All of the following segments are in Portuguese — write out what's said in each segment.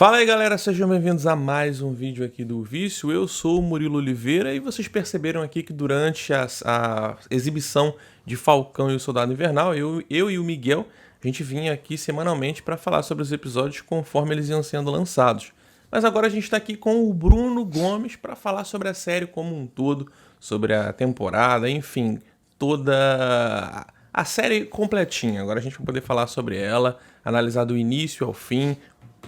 Fala aí galera, sejam bem-vindos a mais um vídeo aqui do Vício. Eu sou o Murilo Oliveira e vocês perceberam aqui que durante a exibição de Falcão e o Soldado Invernal, eu e o Miguel, a gente vinha aqui semanalmente para falar sobre os episódios conforme eles iam sendo lançados. Mas agora a gente está aqui com o Bruno Gomes para falar sobre a série como um todo, sobre a temporada, enfim, toda a série completinha. Agora a gente vai poder falar sobre ela, analisar do início ao fim,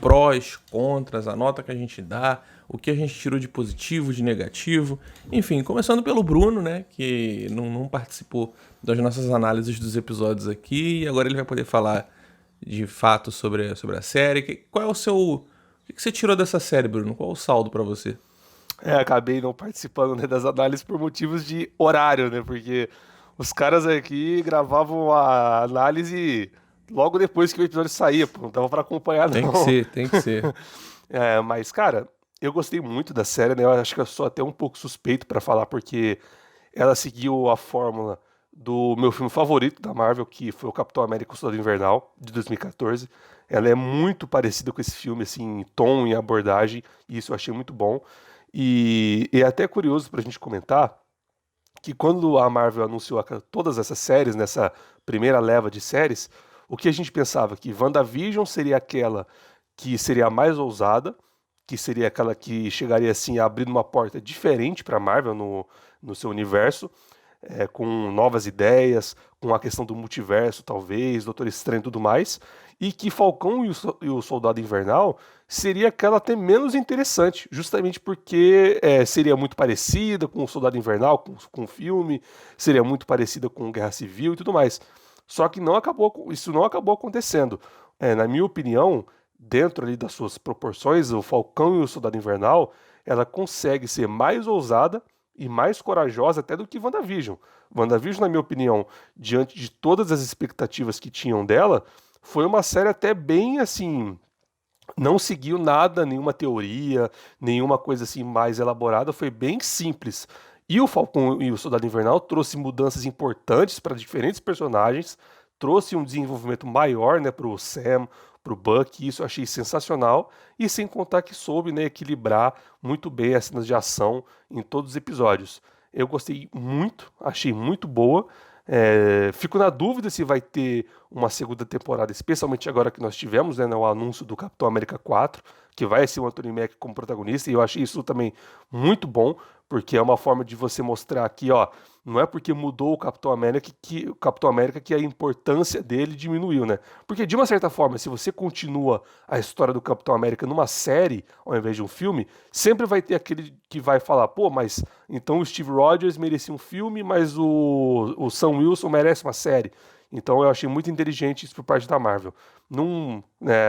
prós, contras, a nota que a gente dá, o que a gente tirou de positivo, de negativo. Enfim, começando pelo Bruno, né, que não participou das nossas análises dos episódios aqui, e agora ele vai poder falar de fato sobre a série. Qual é o seu... O que você tirou dessa série, Bruno? Qual é o saldo pra você? Acabei não participando, né, das análises por motivos de horário, né? Porque os caras aqui gravavam a análise logo depois que o episódio saía, pô, não dava pra acompanhar, Tem que não. ser, tem que ser. Mas, cara, eu gostei muito da série, né? Eu acho que eu sou até um pouco suspeito pra falar, porque ela seguiu a fórmula do meu filme favorito da Marvel, que foi o Capitão América: O Soldado Invernal, de 2014. Ela é muito parecida com esse filme, assim, em tom e abordagem, e isso eu achei muito bom. E é até curioso pra gente comentar que quando a Marvel anunciou todas essas séries, nessa primeira leva de séries, o que a gente pensava? Que WandaVision seria aquela que seria a mais ousada, que seria aquela que chegaria assim abrindo uma porta diferente para a Marvel no seu universo, com novas ideias, com a questão do multiverso, talvez, Doutor Estranho e tudo mais, e que Falcão e o Soldado Invernal seria aquela até menos interessante, justamente porque seria muito parecida com o Soldado Invernal, com o filme, seria muito parecida com Guerra Civil e tudo mais. Só que isso não acabou acontecendo. Na minha opinião, dentro ali das suas proporções, o Falcão e o Soldado Invernal, ela consegue ser mais ousada e mais corajosa até do que WandaVision. WandaVision, na minha opinião, diante de todas as expectativas que tinham dela, foi uma série até bem assim, não seguiu nada, nenhuma teoria, nenhuma coisa assim mais elaborada, foi bem simples. E o Falcão e o Soldado Invernal trouxe mudanças importantes para diferentes personagens, trouxe um desenvolvimento maior, né, para o Sam, para o Bucky, isso eu achei sensacional, e sem contar que soube, né, equilibrar muito bem as cenas de ação em todos os episódios. Eu gostei muito, achei muito boa. Fico na dúvida se vai ter uma segunda temporada, especialmente agora que nós tivemos, né, o anúncio do Capitão América 4, que vai ser o Anthony Mackie como protagonista, e eu achei isso também muito bom, porque é uma forma de você mostrar aqui, ó, não é porque mudou o Capitão América que a importância dele diminuiu, né? Porque de uma certa forma, se você continua a história do Capitão América numa série ao invés de um filme, sempre vai ter aquele que vai falar, pô, mas então o Steve Rogers merecia um filme, mas o Sam Wilson merece uma série. Então eu achei muito inteligente isso por parte da Marvel.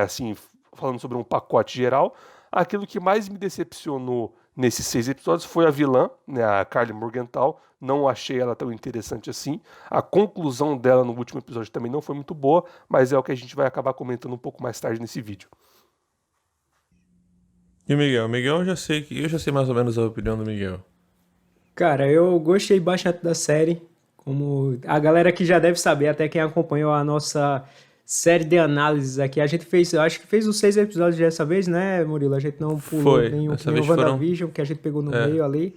Assim, falando sobre um pacote geral, aquilo que mais me decepcionou nesses 6 episódios foi a vilã, né, a Karli Morgenthau. Não achei ela tão interessante assim. A conclusão dela no último episódio também não foi muito boa, mas é o que a gente vai acabar comentando um pouco mais tarde nesse vídeo. E o Miguel? Miguel, eu já sei mais ou menos a opinião do Miguel. Cara, eu gostei bastante da série. Como a galera que já deve saber, até quem acompanhou a nossa série de análises aqui, a gente fez, eu acho que fez os 6 episódios dessa vez, né, Murilo? A gente não pulou Foi, nenhum que dessa nem o vez foram... WandaVision, que a gente pegou no É, meio ali.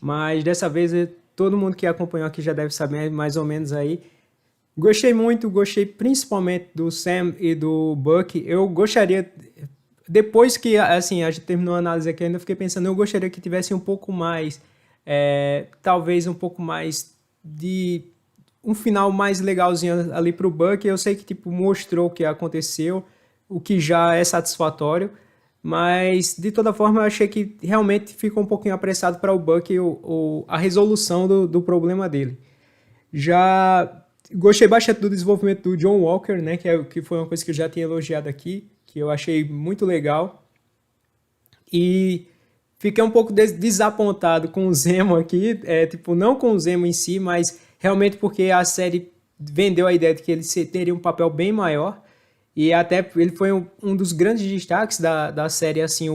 Mas dessa vez, todo mundo que acompanhou aqui já deve saber mais ou menos aí. Gostei muito, gostei principalmente do Sam e do Bucky. Eu gostaria, depois que assim, a gente terminou a análise aqui, eu ainda fiquei pensando, eu gostaria que tivesse um pouco mais, talvez um pouco mais de um final mais legalzinho ali pro Bucky. Eu sei que tipo mostrou o que aconteceu, o que já é satisfatório, mas de toda forma eu achei que realmente ficou um pouquinho apressado para o Bucky a resolução do problema dele. Já gostei bastante do desenvolvimento do John Walker, né, que foi uma coisa que eu já tinha elogiado aqui, que eu achei muito legal. E fiquei um pouco desapontado com o Zemo aqui, tipo, não com o Zemo em si, mas realmente porque a série vendeu a ideia de que ele teria um papel bem maior, e até ele foi um dos grandes destaques da série, assim,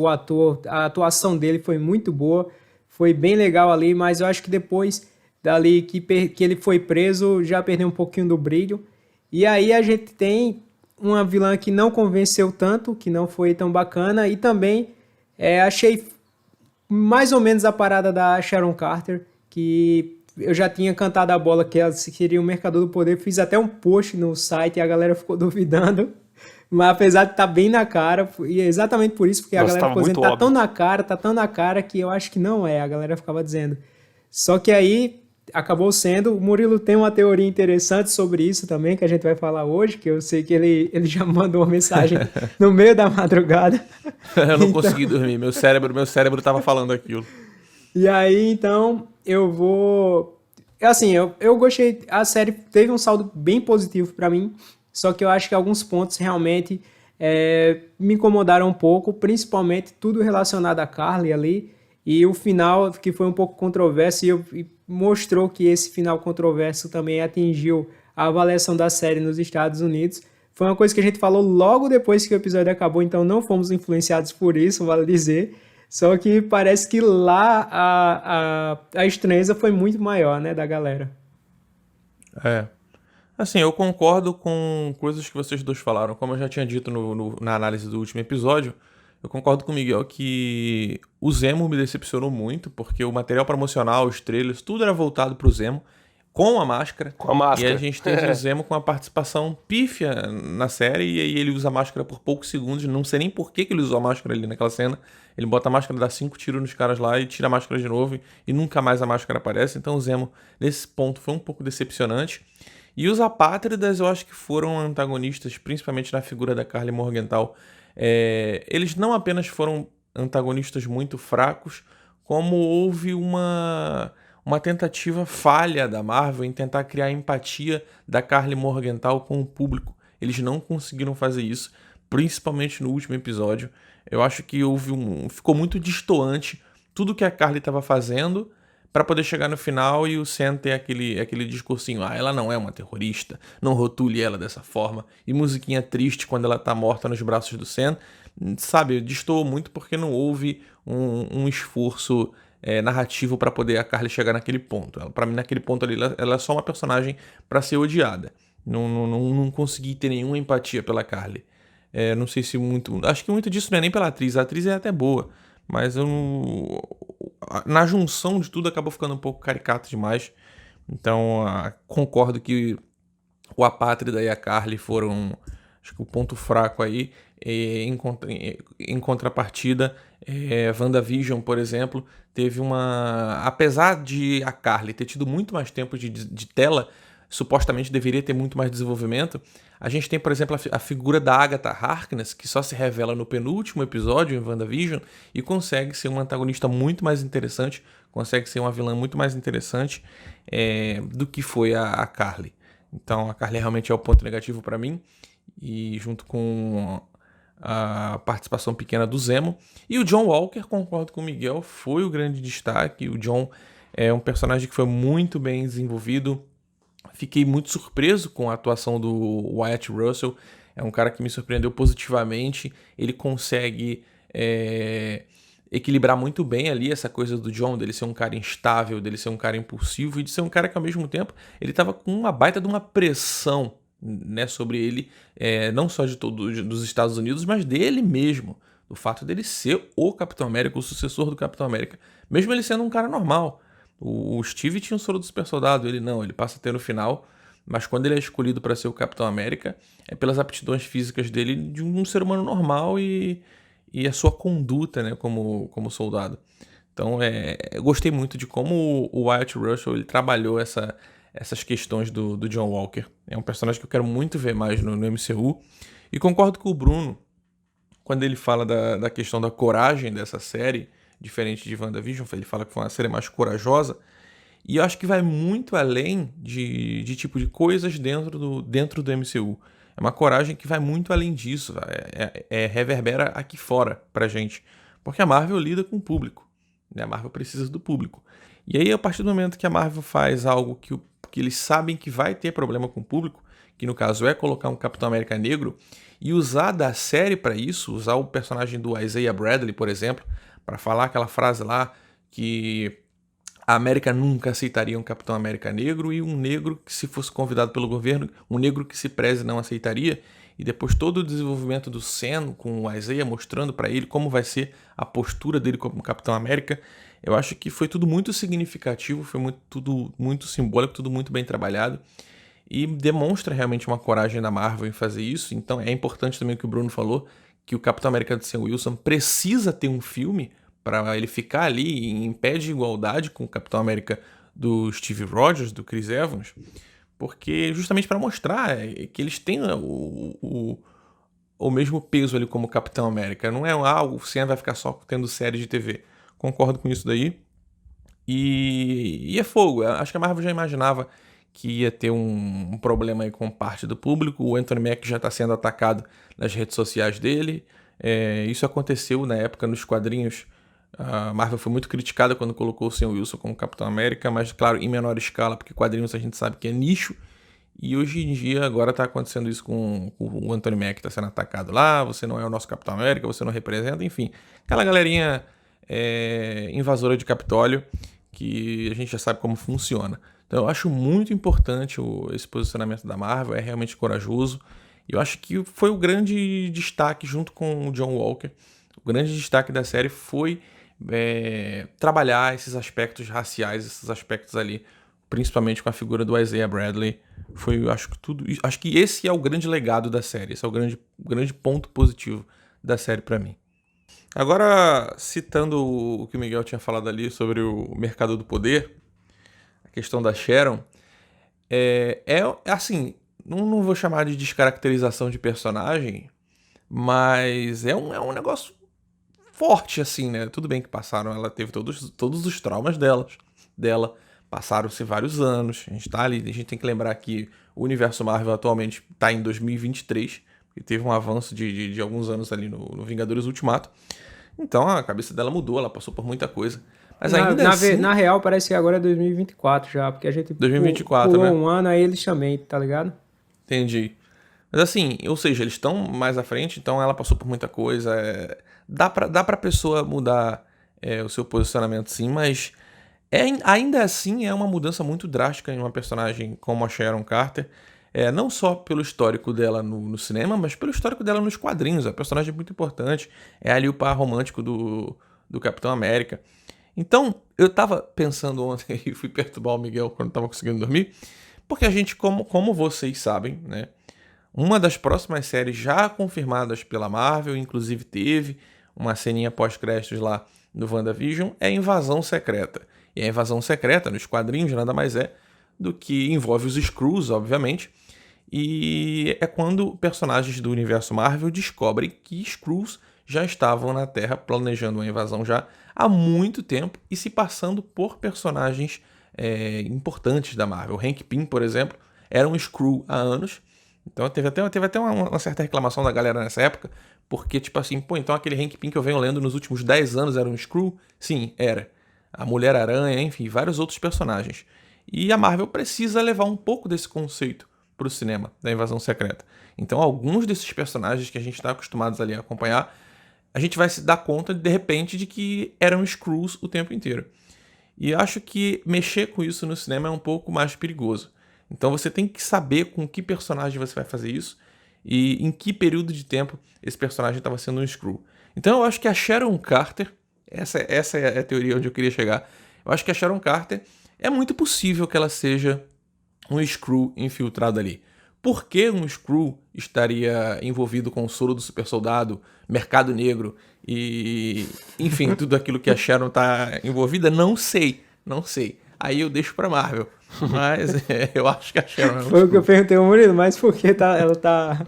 a atuação dele foi muito boa, foi bem legal ali, mas eu acho que depois dali que ele foi preso, já perdeu um pouquinho do brilho, e aí a gente tem uma vilã que não convenceu tanto, que não foi tão bacana, e também achei mais ou menos a parada da Sharon Carter, que eu já tinha cantado a bola que ela seria o Mercador do Poder, fiz até um post no site e a galera ficou duvidando, mas apesar de estar bem na cara, e é exatamente por isso, porque a galera ficou dizendo, tá tão na cara que eu acho que não é, a galera ficava dizendo. Só que aí acabou sendo, o Murilo tem uma teoria interessante sobre isso também, que a gente vai falar hoje, que eu sei que ele já mandou uma mensagem no meio da madrugada. Eu não consegui dormir, meu cérebro tava falando aquilo. E aí, então, eu vou... Assim, eu gostei, a série teve um saldo bem positivo pra mim, só que eu acho que alguns pontos realmente me incomodaram um pouco, principalmente tudo relacionado a Carly ali, e o final, que foi um pouco controverso, e mostrou que esse final controverso também atingiu a avaliação da série nos Estados Unidos. Foi uma coisa que a gente falou logo depois que o episódio acabou, então não fomos influenciados por isso, vale dizer. Só que parece que lá a estranheza foi muito maior, né, da galera. Assim, eu concordo com coisas que vocês dois falaram. Como eu já tinha dito na análise do último episódio, eu concordo com o Miguel que o Zemo me decepcionou muito, porque o material promocional, os trailers, tudo era voltado pro Zemo, com a máscara. Com a máscara. E a gente teve o Zemo com uma participação pífia na série, e aí ele usa a máscara por poucos segundos, não sei nem por que ele usou a máscara ali naquela cena. Ele bota a máscara, dá 5 tiros nos caras lá e tira a máscara de novo, e nunca mais a máscara aparece. Então o Zemo, nesse ponto, foi um pouco decepcionante. E os Apátridas, eu acho que foram antagonistas, principalmente na figura da Karli Morgenthau. Eles não apenas foram antagonistas muito fracos, como houve uma tentativa falha da Marvel em tentar criar empatia da Karli Morgenthau com o público. Eles não conseguiram fazer isso, principalmente no último episódio. Eu acho que ficou muito destoante tudo que a Karli estava fazendo para poder chegar no final e o Sam ter aquele discursinho, ela não é uma terrorista, não rotule ela dessa forma, e musiquinha triste quando ela tá morta nos braços do Sam, sabe, destoou muito porque não houve um esforço narrativo para poder a Karli chegar naquele ponto. Para mim, naquele ponto ali, ela é só uma personagem para ser odiada. Não consegui ter nenhuma empatia pela Karli. Não sei se muito... Acho que muito disso não é nem pela atriz. A atriz é até boa, mas na junção de tudo acabou ficando um pouco caricato demais. Então, concordo que o Apátrida e a Karli foram, acho que o ponto fraco aí. Em contrapartida, WandaVision, por exemplo, teve apesar de a Karli ter tido muito mais tempo de tela, supostamente deveria ter muito mais desenvolvimento. A gente tem, por exemplo, a figura da Agatha Harkness, que só se revela no penúltimo episódio em WandaVision e consegue ser uma antagonista muito mais interessante, consegue ser uma vilã muito mais interessante do que foi a Karli. Então a Karli realmente é o ponto negativo para mim, e junto com a participação pequena do Zemo. E o John Walker, concordo com o Miguel, foi o grande destaque. O John é um personagem que foi muito bem desenvolvido. Fiquei muito surpreso com a atuação do Wyatt Russell. É um cara que me surpreendeu positivamente. Ele consegue equilibrar muito bem ali essa coisa do John, dele ser um cara instável, dele ser um cara impulsivo e de ser um cara que, ao mesmo tempo, ele estava com uma baita de uma pressão, né, sobre ele, não só dos Estados Unidos, mas dele mesmo. Do fato dele ser o Capitão América, o sucessor do Capitão América, mesmo ele sendo um cara normal. O Steve tinha o soro do super soldado, ele não, ele passa a ter no final, mas quando ele é escolhido para ser o Capitão América, é pelas aptidões físicas dele de um ser humano normal e a sua conduta, né, como soldado. Então, eu gostei muito de como o Wyatt Russell ele trabalhou essas questões do John Walker. É um personagem que eu quero muito ver mais no MCU. E concordo com o Bruno quando ele fala da questão da coragem dessa série, diferente de WandaVision. Ele fala que foi uma série mais corajosa. E eu acho que vai muito além de tipo de coisas dentro do MCU. É uma coragem que vai muito além disso. Reverbera aqui fora pra gente. Porque a Marvel lida com o público, né? A Marvel precisa do público. E aí, a partir do momento que a Marvel faz algo que eles sabem que vai ter problema com o público, que no caso é colocar um Capitão América negro, e usar da série para isso, usar o personagem do Isaiah Bradley, por exemplo, para falar aquela frase lá que a América nunca aceitaria um Capitão América negro, e um negro que, se fosse convidado pelo governo, um negro que se preze não aceitaria. e depois todo o desenvolvimento do Sam com o Isaiah mostrando para ele como vai ser a postura dele como Capitão América, eu acho que foi tudo muito significativo, foi tudo muito simbólico, tudo muito bem trabalhado e demonstra realmente uma coragem da Marvel em fazer isso. Então é importante também o que o Bruno falou, que o Capitão América do Sam Wilson precisa ter um filme para ele ficar ali em pé de igualdade com o Capitão América do Steve Rogers, do Chris Evans, porque justamente para mostrar que eles têm o mesmo peso ali como Capitão América. Não é o Sam vai ficar só tendo série de TV. Concordo com isso daí. E é fogo. Acho que a Marvel já imaginava que ia ter um problema aí com parte do público. O Anthony Mackie já está sendo atacado nas redes sociais dele. Isso aconteceu na época nos quadrinhos. A Marvel foi muito criticada quando colocou o Sam Wilson como Capitão América, mas claro, em menor escala, porque quadrinhos a gente sabe que é nicho. E hoje em dia agora está acontecendo isso com o Anthony Mackie, está sendo atacado lá, você não é o nosso Capitão América, você não representa, enfim. Aquela galerinha invasora de Capitólio, que a gente já sabe como funciona. Então eu acho muito importante esse posicionamento da Marvel, é realmente corajoso. E eu acho que foi o grande destaque junto com o John Walker. O grande destaque da série foi trabalhar esses aspectos raciais, esses aspectos ali, principalmente com a figura do Isaiah Bradley. Acho que esse é o grande legado da série, esse é o grande ponto positivo da série para mim. Agora, citando o que o Miguel tinha falado ali sobre o mercado do poder, a questão da Sharon, assim, não vou chamar de descaracterização de personagem, mas é um negócio forte, assim, né? Tudo bem que ela teve todos os traumas dela, passaram-se vários anos, a gente tá ali, a gente tem que lembrar que o universo Marvel atualmente tá em 2023, e teve um avanço de alguns anos ali no Vingadores Ultimato, então a cabeça dela mudou, ela passou por muita coisa, mas ainda assim... Na real, parece que agora é 2024 já, porque a gente 2024, pulou né? um ano, aí eles também, tá ligado? Entendi. Mas assim, ou seja, eles estão mais à frente, então ela passou por muita coisa. Dá pra pessoa mudar o seu posicionamento sim, mas ainda assim é uma mudança muito drástica em uma personagem como a Sharon Carter. Não só pelo histórico dela no cinema, mas pelo histórico dela nos quadrinhos. A personagem é muito importante. É ali o par romântico do Capitão América. Então, eu tava pensando ontem e fui perturbar o Miguel quando tava conseguindo dormir, porque a gente, como vocês sabem, né? Uma das próximas séries já confirmadas pela Marvel, inclusive teve uma ceninha pós-créditos lá no WandaVision, é Invasão Secreta. E a Invasão Secreta, nos quadrinhos, nada mais é do que envolve os Skrulls, obviamente, e é quando personagens do universo Marvel descobrem que Skrulls já estavam na Terra planejando uma invasão já há muito tempo e se passando por personagens importantes da Marvel. O Hank Pym, por exemplo, era um Skrull há anos. Então teve até uma certa reclamação da galera nessa época, porque tipo assim, pô, então aquele Hank Pym que eu venho lendo nos últimos 10 anos era um Skrull? Sim, era. A Mulher-Aranha, enfim, vários outros personagens. E a Marvel precisa levar um pouco desse conceito pro cinema, da Invasão Secreta. Então alguns desses personagens que a gente está acostumados ali a acompanhar, a gente vai se dar conta, de repente, de que eram Skrulls o tempo inteiro. E acho que mexer com isso no cinema é um pouco mais perigoso. Então você tem que saber com que personagem você vai fazer isso e em que período de tempo esse personagem estava sendo um Skrull. Então eu acho que a Sharon Carter, essa é a teoria onde eu queria chegar, eu acho que a Sharon Carter é muito possível que ela seja um Skrull infiltrado ali. Por que um Skrull estaria envolvido com o soro do super soldado, mercado negro e, enfim, tudo aquilo que a Sharon está envolvida? Não sei. Aí eu deixo pra Marvel. Mas eu acho que a Sharon é um Foi o que eu perguntei ao Murilo, mas por que ela tá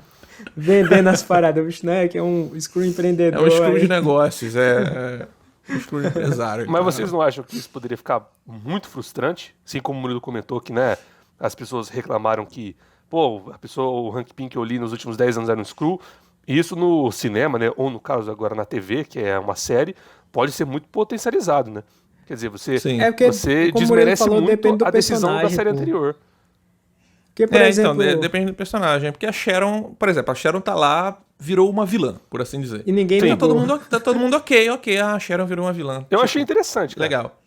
vendendo as paradas? O bicho, né? Que é um Skrull empreendedor. É um Skrull de negócios, um Skrull empresário. Mas vocês não acham que isso poderia ficar muito frustrante? Assim como o Murilo comentou que, né, as pessoas reclamaram que, pô, o Hank Pym que eu li nos últimos 10 anos era um Skrull. E isso no cinema, né, ou no caso agora na TV, que é uma série, pode ser muito potencializado, né? Quer dizer, você desmerece falou, muito a decisão da série anterior. Porque, por exemplo... então, depende do personagem. Porque a Sharon, por exemplo, a Sharon tá lá, virou uma vilã, por assim dizer. E ninguém ligou. Tá todo mundo ok, a Sharon virou uma vilã. Eu achei interessante, cara. Legal.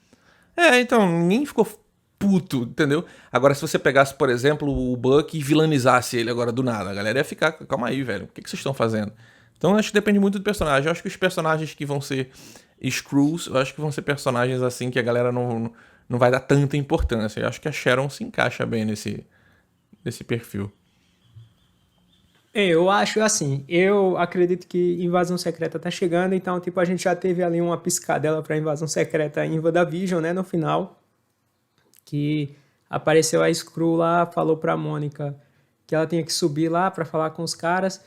Então, ninguém ficou puto, entendeu? Agora, se você pegasse, por exemplo, o Buck e vilanizasse ele agora do nada, a galera ia ficar, calma aí, velho, o que vocês estão fazendo? Então, acho que depende muito do personagem. Eu acho que os personagens que vão ser Skrulls, eu acho que vão ser personagens assim que a galera não vai dar tanta importância. Eu acho que a Sharon se encaixa bem nesse perfil. Eu acho assim, eu acredito que Invasão Secreta tá chegando, então, tipo, a gente já teve ali uma piscadela pra Invasão Secreta em WandaVision, né, no final, que apareceu a Skrull lá, falou pra Mônica que ela tinha que subir lá pra falar com os caras,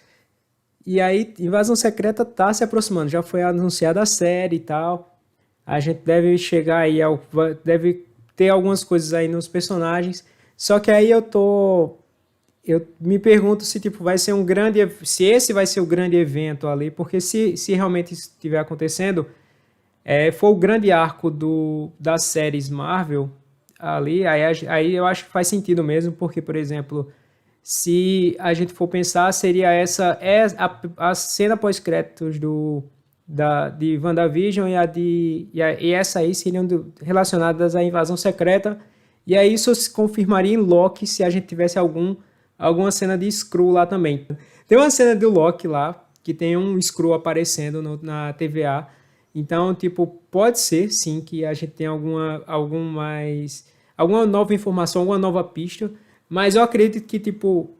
e aí Invasão Secreta tá se aproximando, já foi anunciada a série e tal, a gente deve chegar aí, deve ter algumas coisas aí nos personagens, só que aí eu me pergunto se tipo vai ser se esse vai ser o grande evento ali, porque se realmente isso estiver acontecendo, for o grande arco das séries Marvel ali, aí eu acho que faz sentido mesmo, porque, por exemplo, se a gente for pensar, seria a cena pós-créditos de WandaVision e essa aí seriam relacionadas à invasão secreta, e aí isso se confirmaria em Loki se a gente tivesse alguma cena de Skrull lá também. Tem uma cena do Loki lá, que tem um Skrull aparecendo na TVA. Então, tipo, pode ser, sim, que a gente tenha alguma nova informação, alguma nova pista. Mas eu acredito que, tipo,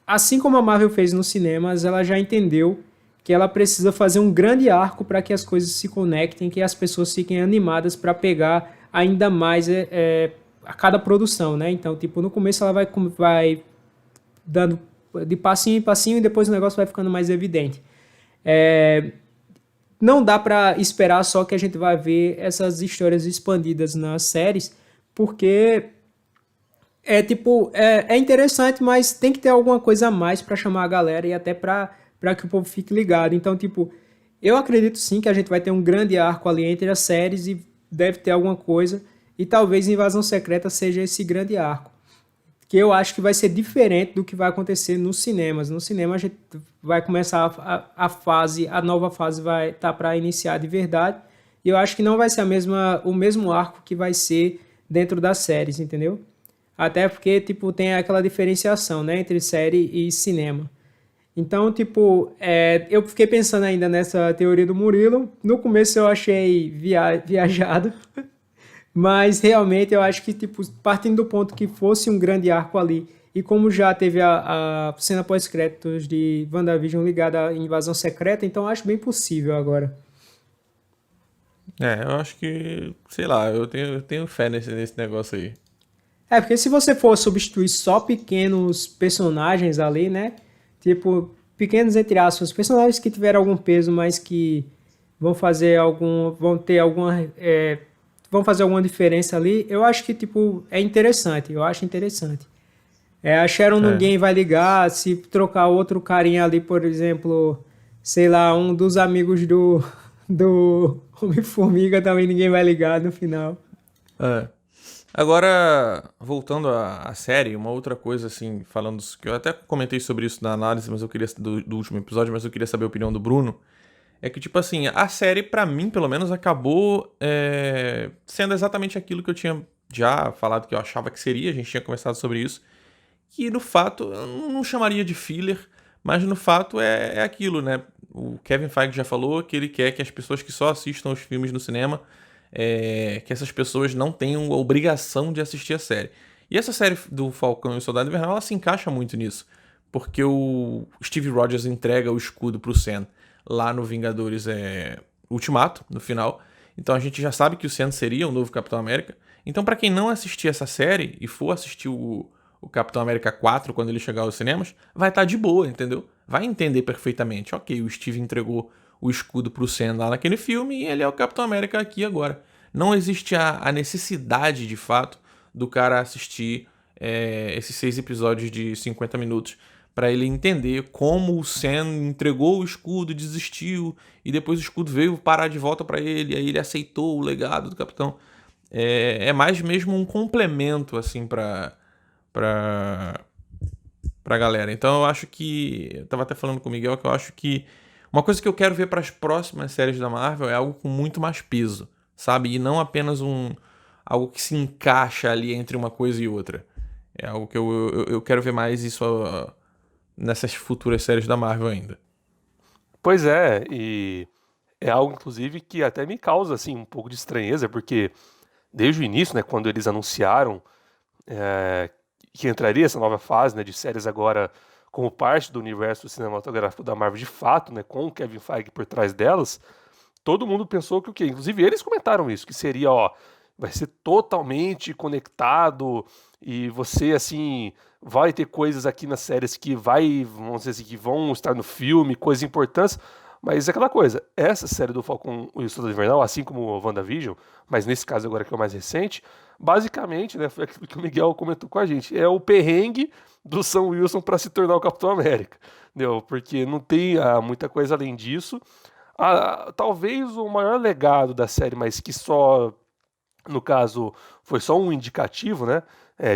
assim como a Marvel fez nos cinemas, ela já entendeu que ela precisa fazer um grande arco para que as coisas se conectem, que as pessoas fiquem animadas para pegar ainda mais a cada produção, né? Então, tipo, no começo ela vai dando de passinho em passinho e depois o negócio vai ficando mais evidente. Não dá para esperar só que a gente vai ver essas histórias expandidas nas séries, porque é interessante, mas tem que ter alguma coisa a mais para chamar a galera e até para que o povo fique ligado. Então, tipo, eu acredito sim que a gente vai ter um grande arco ali entre as séries e deve ter alguma coisa. E talvez Invasão Secreta seja esse grande arco. Que eu acho que vai ser diferente do que vai acontecer nos cinemas. No cinema a gente vai começar a nova fase vai estar para iniciar de verdade. E eu acho que não vai ser o mesmo arco que vai ser dentro das séries, entendeu? Até porque, tipo, tem aquela diferenciação, né, entre série e cinema. Então, tipo, eu fiquei pensando ainda nessa teoria do Murilo. No começo eu achei viajado. Mas realmente eu acho que, tipo, partindo do ponto que fosse um grande arco ali, e como já teve a cena pós-créditos de WandaVision ligada à invasão secreta, então eu acho bem possível agora. Eu acho que, sei lá, eu tenho fé nesse negócio aí. Porque se você for substituir só pequenos personagens ali, né? Tipo, pequenos entre aspas, personagens que tiveram algum peso, mas que vão fazer vão fazer alguma diferença ali, eu acho que, tipo, eu acho interessante. A Sharon ninguém vai ligar, se trocar outro carinha ali, por exemplo, sei lá, um dos amigos do Homem-Formiga também ninguém vai ligar no final. Agora, voltando à série, uma outra coisa, assim, falando que eu até comentei sobre isso na análise, mas eu queria do último episódio, mas eu queria saber a opinião do Bruno. É que, tipo assim, a série, pra mim, pelo menos, acabou sendo exatamente aquilo que eu tinha já falado que eu achava que seria, a gente tinha conversado sobre isso, que no fato, eu não chamaria de filler, mas no fato é aquilo, né? O Kevin Feige já falou que ele quer que as pessoas que só assistam os filmes no cinema, que essas pessoas não tenham a obrigação de assistir a série. E essa série do Falcão e o Soldado Invernal, ela se encaixa muito nisso, porque o Steve Rogers entrega o escudo pro Sam lá no Vingadores Ultimato, no final. Então a gente já sabe que o Sam seria o novo Capitão América. Então, pra quem não assistir essa série e for assistir o Capitão América 4 quando ele chegar aos cinemas, vai estar de boa, entendeu? Vai entender perfeitamente. Ok, o Steve entregou o escudo pro Sam lá naquele filme e ele é o Capitão América aqui agora. Não existe a necessidade, de fato, do cara assistir esses 6 episódios de 50 minutos para ele entender como o Sam entregou o escudo, desistiu, e depois o escudo veio parar de volta para ele, aí ele aceitou o legado do Capitão. É mais mesmo um complemento, assim, pra galera. Então eu acho que... Eu tava até falando com o Miguel que eu acho que uma coisa que eu quero ver para as próximas séries da Marvel é algo com muito mais peso, sabe? E não apenas algo que se encaixa ali entre uma coisa e outra. É algo que eu quero ver mais isso nessas futuras séries da Marvel ainda. Pois é, e é algo, inclusive, que até me causa, assim, um pouco de estranheza, porque desde o início, né, quando eles anunciaram é, que entraria essa nova fase, né, de séries agora como parte do universo cinematográfico da Marvel de fato, né, com o Kevin Feige por trás delas, todo mundo pensou que o quê? Inclusive eles comentaram isso, que seria, ó, vai ser totalmente conectado e você, assim, vai ter coisas aqui nas séries que vamos dizer assim, que vão estar no filme, coisas importantes, mas é aquela coisa, essa série do Falcão e o Soldado Invernal, assim como o WandaVision, mas nesse caso agora que é o mais recente, basicamente, né, foi aquilo que o Miguel comentou com a gente, é o perrengue do Sam Wilson para se tornar o Capitão América, entendeu? Porque não tem muita coisa além disso. Talvez o maior legado da série, mas que só, no caso, foi só um indicativo, né?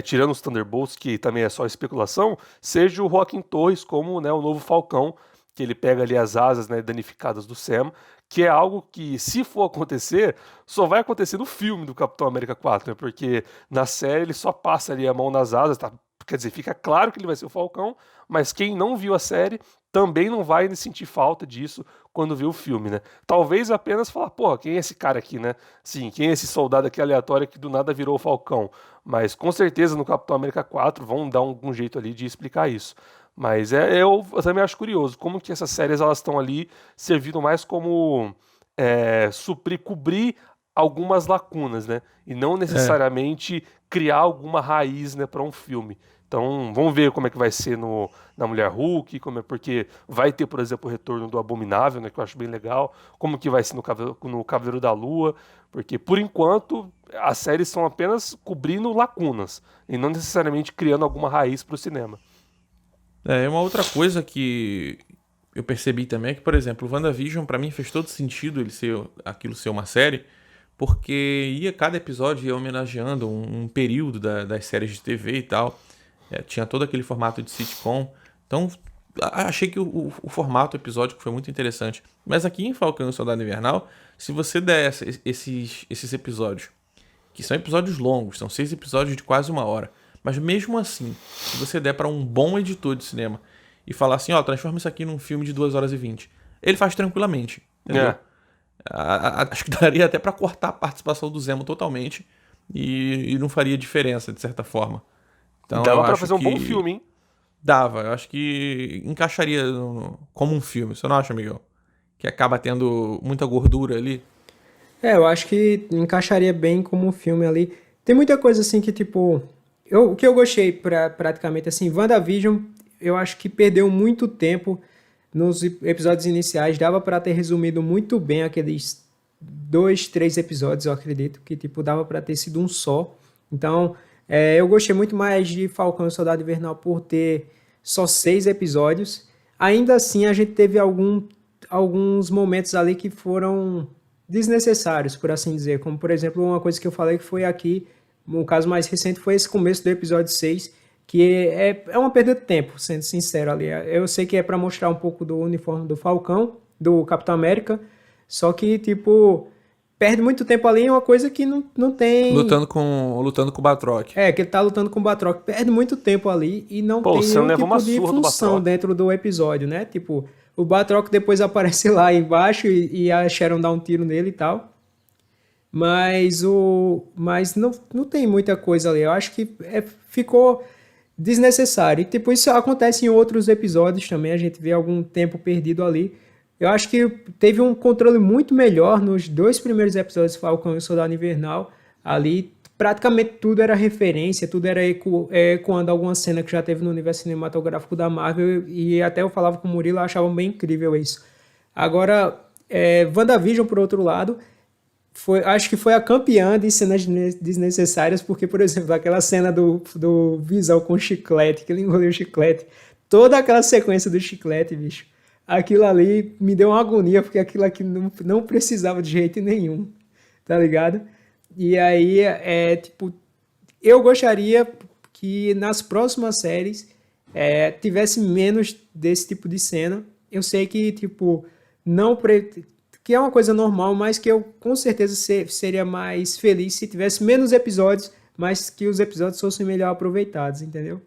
Tirando os Thunderbolts, que também é só especulação, seja o Joaquim Torres como, né, o novo Falcão, que ele pega ali as asas, né, danificadas do Sam, que é algo que, se for acontecer, só vai acontecer no filme do Capitão América 4, né? Porque na série ele só passa ali a mão nas asas, tá? Quer dizer, fica claro que ele vai ser o Falcão, mas quem não viu a série também não vai sentir falta disso quando vê o filme, né? Talvez apenas falar, porra, quem é esse cara aqui, né? Sim, quem é esse soldado aqui aleatório que do nada virou o Falcão? Mas com certeza no Capitão América 4 vão dar algum jeito ali de explicar isso. Mas eu também acho curioso como que essas séries elas estão ali servindo mais como cobrir algumas lacunas, né? E não necessariamente criar alguma raiz, né, para um filme. Então, vamos ver como é que vai ser na Mulher Hulk, porque vai ter, por exemplo, o retorno do Abominável, né, que eu acho bem legal, como que vai ser no Cavaleiro da Lua, porque, por enquanto, as séries são apenas cobrindo lacunas, e não necessariamente criando alguma raiz para o cinema. Uma outra coisa que eu percebi também é que, por exemplo, o WandaVision, pra mim, fez todo sentido aquilo ser uma série, porque cada episódio ia homenageando um período das séries de TV e tal. Tinha todo aquele formato de sitcom. Então, achei que o formato episódico foi muito interessante. Mas aqui em Falcão e o Soldado Invernal, se você der esses episódios, que são episódios longos, são 6 episódios de quase 1 hora, mas mesmo assim, se você der para um bom editor de cinema e falar assim, ó, transforma isso aqui num filme de 2 horas e 20, ele faz tranquilamente, entendeu? Acho que daria até para cortar a participação do Zemo totalmente e não faria diferença, de certa forma. Então, dava pra fazer um bom filme, hein? Dava, eu acho que encaixaria como um filme, você não acha, Miguel? Que acaba tendo muita gordura ali. Eu acho que encaixaria bem como um filme ali. Tem muita coisa assim que, tipo... o que eu gostei praticamente, assim, WandaVision, eu acho que perdeu muito tempo nos episódios iniciais. Dava pra ter resumido muito bem aqueles 2, 3 episódios, eu acredito, que, tipo, dava pra ter sido um só. Então, eu gostei muito mais de Falcão e Soldado Invernal por ter só 6 episódios. Ainda assim, a gente teve alguns momentos ali que foram desnecessários, por assim dizer. Como, por exemplo, uma coisa que eu falei que foi aqui, um caso mais recente foi esse começo do episódio 6, que é uma perda de tempo, sendo sincero ali. Eu sei que é para mostrar um pouco do uniforme do Falcão, do Capitão América, só que, tipo, perde muito tempo ali em uma coisa que não tem... Lutando com o Batroc. Que ele tá lutando com o Batroc. Perde muito tempo ali e não tem nenhum tipo de função dentro do episódio, né? Tipo, o Batroc depois aparece lá embaixo e a Sharon dá um tiro nele e tal. Mas não tem muita coisa ali. Eu acho que ficou desnecessário. E tipo, isso acontece em outros episódios também. A gente vê algum tempo perdido ali. Eu acho que teve um controle muito melhor nos 2 primeiros episódios de Falcão e o Soldado Invernal. Ali, praticamente tudo era referência, tudo era ecoando alguma cena que já teve no universo cinematográfico da Marvel. E até eu falava com o Murilo, eu achava bem incrível isso. Agora, WandaVision, por outro lado... acho que foi a campeã de cenas desnecessárias, porque, por exemplo, aquela cena do Visão com chiclete, que ele engoliu o chiclete, toda aquela sequência do chiclete, bicho, aquilo ali me deu uma agonia, porque aquilo aqui não precisava de jeito nenhum, tá ligado? E aí, tipo, eu gostaria que nas próximas séries tivesse menos desse tipo de cena. Eu sei que, tipo, que é uma coisa normal, mas que eu com certeza seria mais feliz se tivesse menos episódios, mas que os episódios fossem melhor aproveitados, entendeu?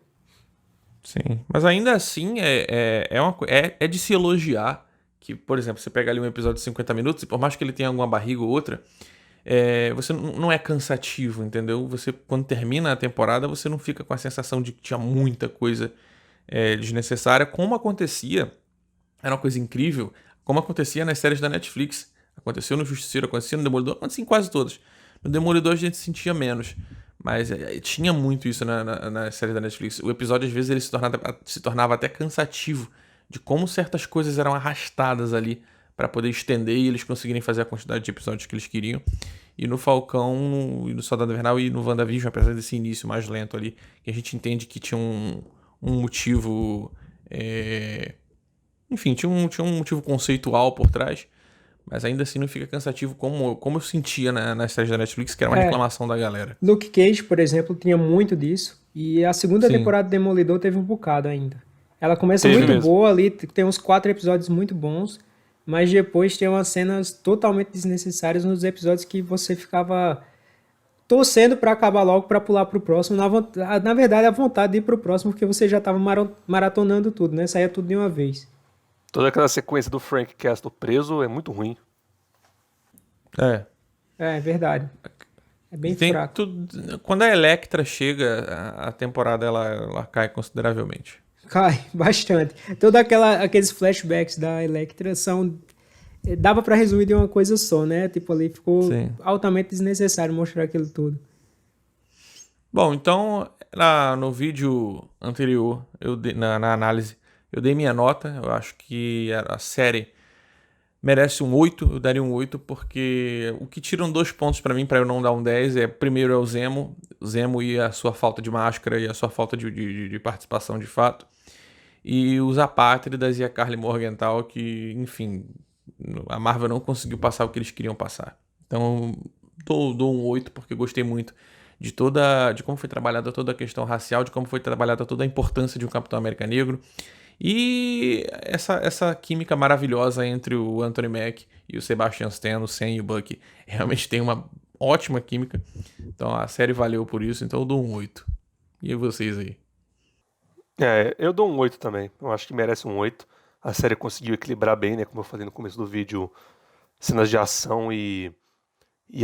Sim, mas ainda assim é de se elogiar que, por exemplo, você pega ali um episódio de 50 minutos e por mais que ele tenha alguma barriga ou outra, você não é cansativo, entendeu? Você, quando termina a temporada, você não fica com a sensação de que tinha muita coisa desnecessária, como acontecia, era uma coisa incrível, como acontecia nas séries da Netflix. Aconteceu no Justiceiro, acontecia no Demolidor, acontecia em quase todas. No Demolidor a gente sentia menos. Mas tinha muito isso na série da Netflix. O episódio, às vezes, ele se tornava até cansativo de como certas coisas eram arrastadas ali para poder estender e eles conseguirem fazer a quantidade de episódios que eles queriam. E no Falcão, e no Soldado Invernal e no WandaVision, apesar desse início mais lento ali, que a gente entende que tinha um motivo... Enfim, tinha um motivo conceitual por trás. Mas ainda assim não fica cansativo como eu sentia nas séries da Netflix, que era uma reclamação da galera. Luke Cage, por exemplo, tinha muito disso. E a segunda Sim. temporada de Demolidor teve um bocado ainda. Ela começa Teve muito mesmo. boa ali, tem uns 4 episódios muito bons, mas depois tem umas cenas totalmente desnecessárias nos episódios que você ficava torcendo pra acabar logo pra pular pro próximo. Na verdade, a vontade de ir pro próximo, porque você já tava maratonando tudo, né? Saía tudo de uma vez. Toda aquela sequência do Frank Castle preso é muito ruim. É verdade. É bem Tem fraco. quando a Elektra chega, a temporada ela cai consideravelmente. Cai bastante. Aqueles flashbacks da Elektra dava pra resumir de uma coisa só, né? Tipo, ali ficou Sim. altamente desnecessário mostrar aquilo tudo. Bom, então, no vídeo anterior, na análise, eu dei minha nota. Eu acho que a série merece um 8, eu daria um 8, porque o que tiram 2 pontos pra mim, pra eu não dar um 10, primeiro é o Zemo e a sua falta de máscara e a sua falta de participação de fato. E os Apátridas e a Carly Morgenthau, que, enfim, a Marvel não conseguiu passar o que eles queriam passar. Então, dou um 8 porque gostei muito de como foi trabalhada toda a questão racial, de como foi trabalhada toda a importância de um Capitão América negro. E essa química maravilhosa entre o Anthony Mack e o Sebastian Stan, o Sam e o Bucky, realmente tem uma ótima química. Então a série valeu por isso, então eu dou um 8. E vocês aí? Eu dou um 8 também. Eu acho que merece um 8. A série conseguiu equilibrar bem, né? Como eu falei no começo do vídeo, cenas de ação e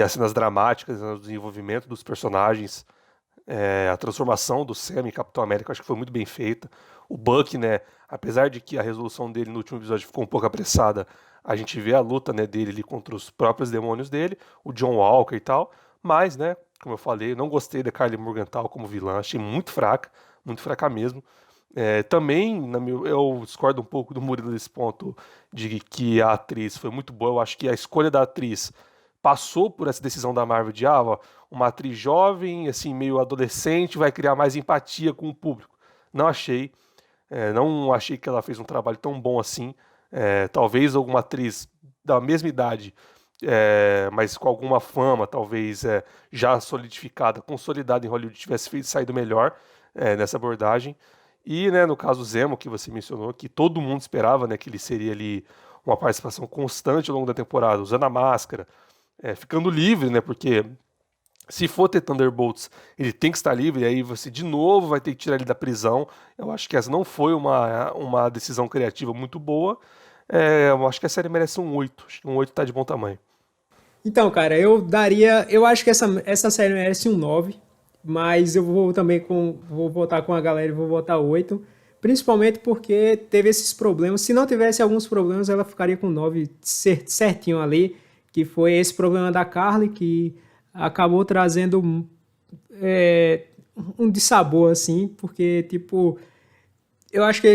as cenas dramáticas, né, o desenvolvimento dos personagens, a transformação do Sam em Capitão América, eu acho que foi muito bem feita. O Bucky, né? Apesar de que a resolução dele no último episódio ficou um pouco apressada, a gente vê a luta, né, dele ali contra os próprios demônios dele, o John Walker e tal. Mas, né? Como eu falei, eu não gostei da Carly Morgenthau como vilã, achei muito fraca mesmo. Também, eu discordo um pouco do Murilo nesse ponto de que a atriz foi muito boa. Eu acho que a escolha da atriz passou por essa decisão da Marvel de uma atriz jovem, assim, meio adolescente, vai criar mais empatia com o público. Não achei que ela fez um trabalho tão bom assim. Talvez alguma atriz da mesma idade, mas com alguma fama, talvez já solidificada, consolidada em Hollywood, tivesse saído melhor nessa abordagem. E, né, no caso Zemo, que você mencionou, que todo mundo esperava, né, que ele seria ali uma participação constante ao longo da temporada, usando a máscara, ficando livre, né, porque se for ter Thunderbolts, ele tem que estar livre, e aí você de novo vai ter que tirar ele da prisão. Eu acho que essa não foi uma decisão criativa muito boa. Eu acho que a série merece um 8. Acho que um 8 tá de bom tamanho. Então, cara, eu acho que essa série merece um 9, mas eu vou vou votar com a galera e vou votar 8, principalmente porque teve esses problemas. Se não tivesse alguns problemas, ela ficaria com 9 certinho ali, que foi esse problema da Carly, que acabou trazendo um dissabor, assim, porque, tipo,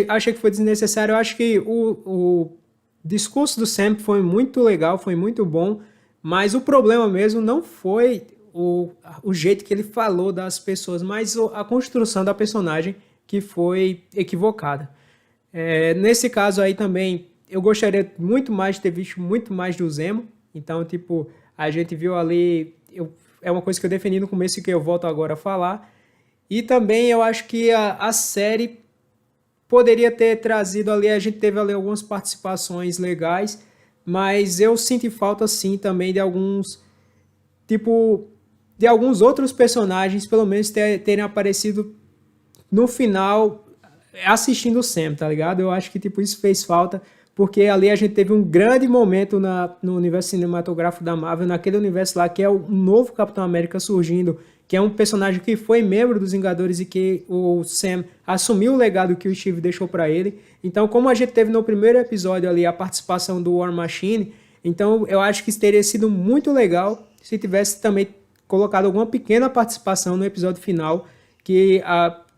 achei que foi desnecessário. Eu acho que o discurso do Sam foi muito legal, foi muito bom, mas o problema mesmo não foi o jeito que ele falou das pessoas, mas a construção da personagem que foi equivocada. Nesse caso aí também, eu gostaria muito mais de ter visto muito mais do Zemo. Então, tipo, a gente viu ali... É uma coisa que eu defini no começo e que eu volto agora a falar. E também eu acho que a série poderia ter trazido ali... A gente teve ali algumas participações legais, mas eu senti falta sim também de alguns, tipo, de alguns outros personagens, pelo menos terem aparecido no final assistindo o Sam, tá ligado? Eu acho que tipo isso fez falta, porque ali a gente teve um grande momento no universo cinematográfico da Marvel, naquele universo lá que é o novo Capitão América surgindo, que é um personagem que foi membro dos Vingadores e que o Sam assumiu o legado que o Steve deixou para ele. Então, como a gente teve no primeiro episódio ali a participação do War Machine, então eu acho que teria sido muito legal se tivesse também colocado alguma pequena participação no episódio final, que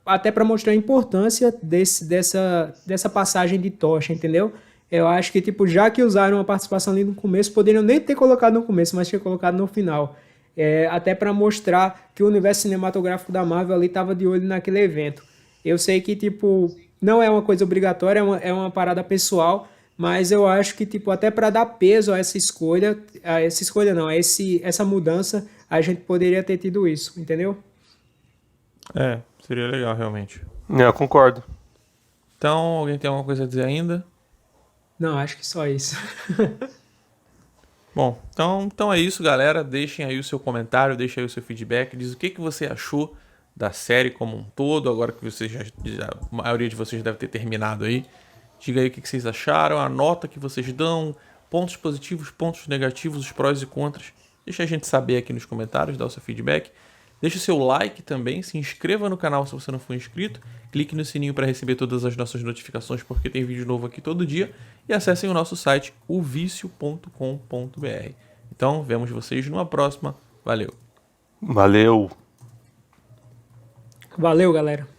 até para mostrar a importância dessa passagem de tocha, entendeu? Eu acho que, tipo, já que usaram uma participação ali no começo, poderiam nem ter colocado no começo, mas ter colocado no final. Até para mostrar que o universo cinematográfico da Marvel ali estava de olho naquele evento. Eu sei que, tipo, não é uma coisa obrigatória, é uma parada pessoal, mas eu acho que, tipo, até para dar peso a essa escolha não, essa mudança, a gente poderia ter tido isso, entendeu? Seria legal, realmente. Eu concordo. Então, alguém tem alguma coisa a dizer ainda? Não, acho que só isso. Bom, então é isso, galera. Deixem aí o seu comentário, deixem aí o seu feedback. Diz o que você achou da série como um todo, agora que vocês a maioria de vocês deve ter terminado aí. Diga aí o que vocês acharam, a nota que vocês dão, pontos positivos, pontos negativos, os prós e contras. Deixa a gente saber aqui nos comentários, dá o seu feedback. Deixe o seu like também, se inscreva no canal se você não for inscrito, clique no sininho para receber todas as nossas notificações porque tem vídeo novo aqui todo dia e acessem o nosso site ovicio.com.br. Então, vemos vocês numa próxima. Valeu! Valeu! Valeu, galera!